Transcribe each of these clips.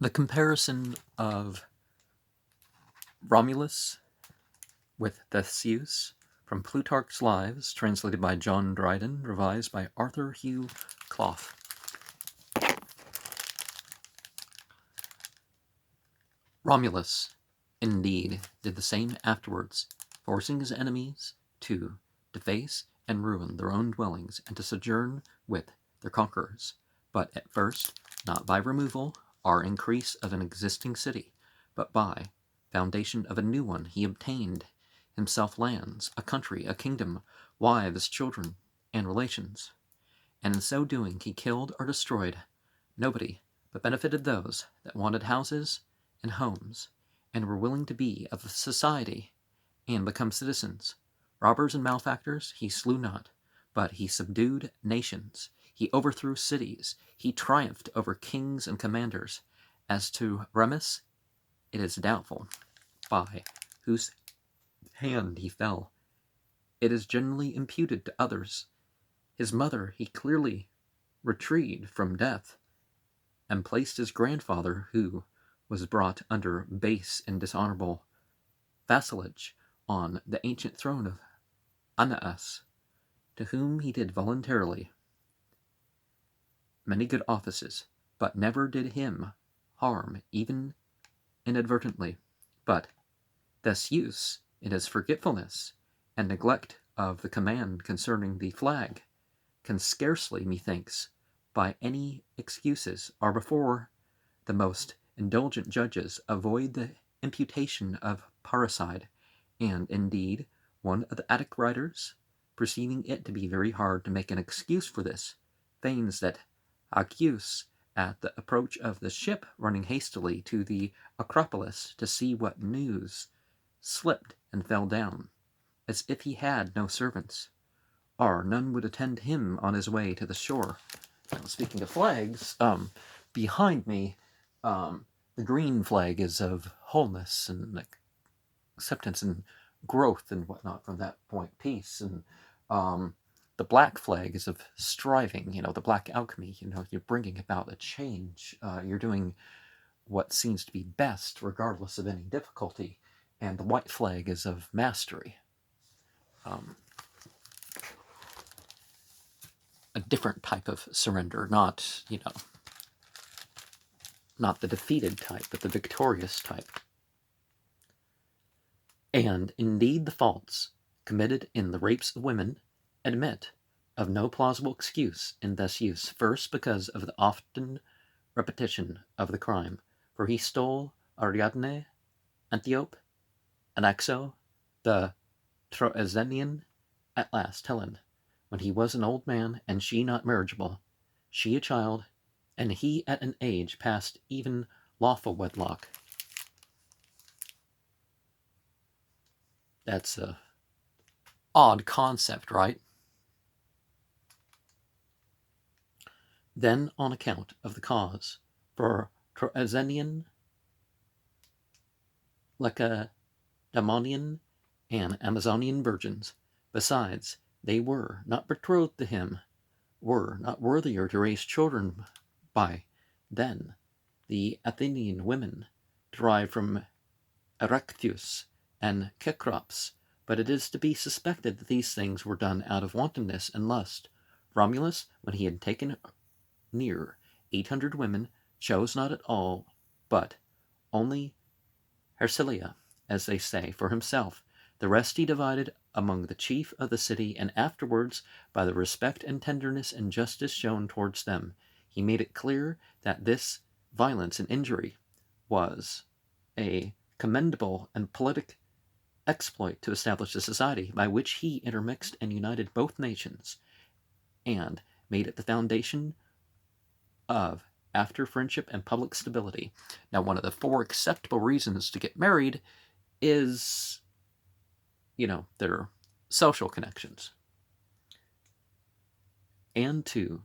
The comparison of Romulus with Theseus from Plutarch's Lives, translated by John Dryden, revised by Arthur Hugh Clough. Romulus, indeed, did the same afterwards, forcing his enemies to deface and ruin their own dwellings and to sojourn with their conquerors, but at first not by removal or increase of an existing city, but by foundation of a new one he obtained himself lands, a country, a kingdom, wives, children, and relations, and in so doing he killed or destroyed nobody, but benefited those that wanted houses and homes, and were willing to be of society and become citizens. Robbers and malefactors he slew not, but he subdued nations. He overthrew cities. He triumphed over kings and commanders. As to Remus, it is doubtful by whose hand he fell. It is generally imputed to others. His mother he clearly retrieved from death, and placed his grandfather, who was brought under base and dishonorable vassalage, on the ancient throne of Aeneas, to whom he did voluntarily many good offices, but never did him harm, even inadvertently. But Theseus, in his forgetfulness and neglect of the command concerning the flag, can scarcely, methinks, by any excuses, or before the most indulgent judges, avoid the imputation of parricide, and indeed one of the Attic writers, perceiving it to be very hard to make an excuse for this, feigns that Accius, at the approach of the ship running hastily to the Acropolis to see what news, slipped and fell down, as if he had no servants, or none would attend him on his way to the shore. Now, speaking of flags, behind me, the green flag is of wholeness and acceptance and growth and whatnot from that point, peace. And the black flag is of striving, the black alchemy. You're bringing about a change. You're doing what seems to be best, regardless of any difficulty. And the white flag is of mastery. A different type of surrender, not the defeated type, but the victorious type. And indeed the faults committed in the rapes of women admit of no plausible excuse in Theseus, first because of the often repetition of the crime, for he stole Ariadne, Antiope, Anaxo, the Troezenian, at last Helen, when he was an old man, and she not marriageable, she a child, and he at an age past even lawful wedlock. That's a odd concept, right? Then, on account of the cause, for Troezenian, Lacedaemonian, and Amazonian virgins, besides, they were not betrothed to him, were not worthier to raise children by, than the Athenian women, derived from Erectus and Cecrops, but it is to be suspected that these things were done out of wantonness and lust. Romulus, when he had taken near 800 women, chose not at all, but only Hersilia, as they say, for himself. The rest he divided among the chief of the city, and afterwards, by the respect and tenderness and justice shown towards them, he made it clear that this violence and injury was a commendable and politic exploit to establish a society by which he intermixed and united both nations, and made it the foundation of after friendship and public stability. Now, one of the 4 acceptable reasons to get married is, their social connections. And 2,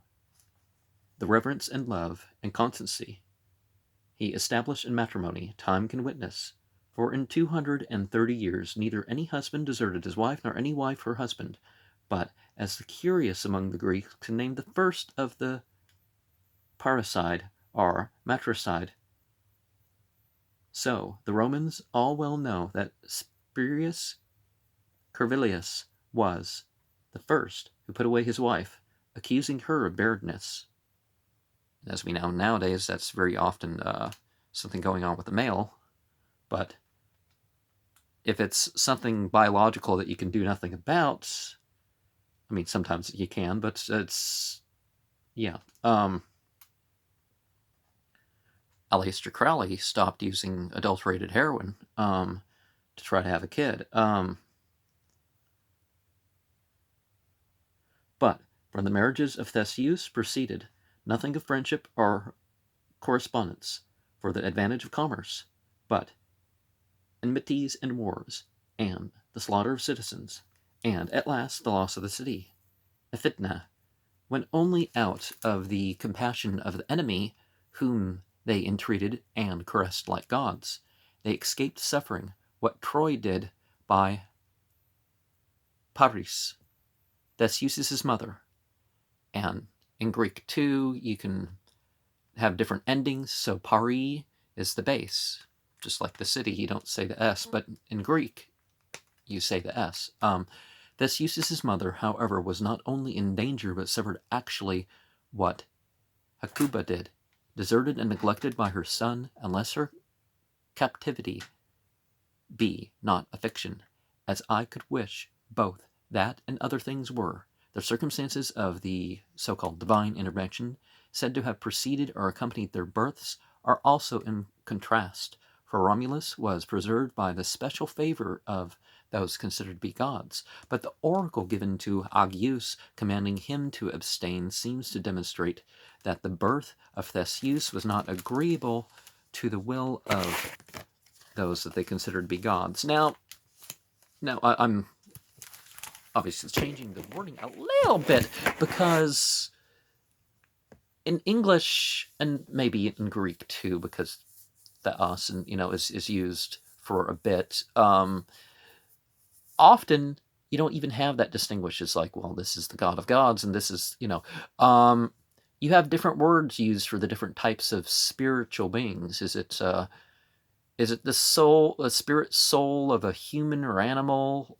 the reverence and love and constancy he established in matrimony, time can witness. For in 230 years neither any husband deserted his wife, nor any wife her husband. But, as the curious among the Greeks can name the first of the parricide or matricide, So the Romans all well know that Spurius Corvilius was the first who put away his wife, accusing her of barrenness. As we know nowadays, that's very often something going on with the male, but if it's something biological that you can do nothing about, I mean, sometimes you can, but it's, yeah. Aleister Crowley stopped using adulterated heroin to try to have a kid. But from the marriages of Theseus proceeded nothing of friendship or correspondence for the advantage of commerce, but enmities and wars, and the slaughter of citizens, and at last the loss of the city. Ephidna, when only out of the compassion of the enemy, whom they entreated and caressed like gods, they escaped suffering what Troy did by Paris, Theseus' mother. And in Greek too, you can have different endings. So Paris is the base, just like the city. You don't say the S, but in Greek, you say the S. Theseus' mother, however, was not only in danger, but suffered actually what Hecuba did, deserted and neglected by her son, unless her captivity be not a fiction, as I could wish both that and other things were. The circumstances of the so-called divine intervention, said to have preceded or accompanied their births, are also in contrast, for Romulus was preserved by the special favor of those considered to be gods, but the oracle given to Agius commanding him to abstain seems to demonstrate that the birth of Theseus was not agreeable to the will of those that they considered to be gods. Now I'm obviously changing the wording a little bit, because in English, and maybe in Greek too, because the us and is used for a bit. Often you don't even have that distinguish. It's like, well, this is the god of gods, and this is you have different words used for the different types of spiritual beings. Is it the soul, a spirit soul of a human or animal?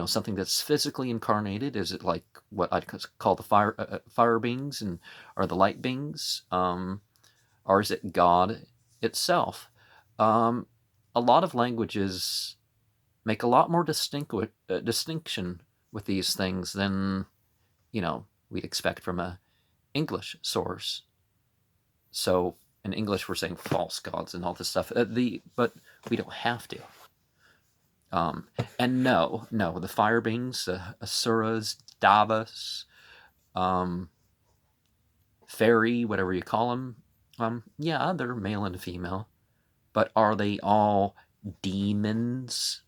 Something that's physically incarnated? Is it like what I'd call the fire beings and or the light beings? Or is it God itself? A lot of languages make a lot more distinction with these things than we'd expect from a English source. So in English, we're saying false gods and all this stuff. But we don't have to. And no, the fire beings, asuras, davas, fairy, whatever you call them, yeah, they're male and female. But are they all demons?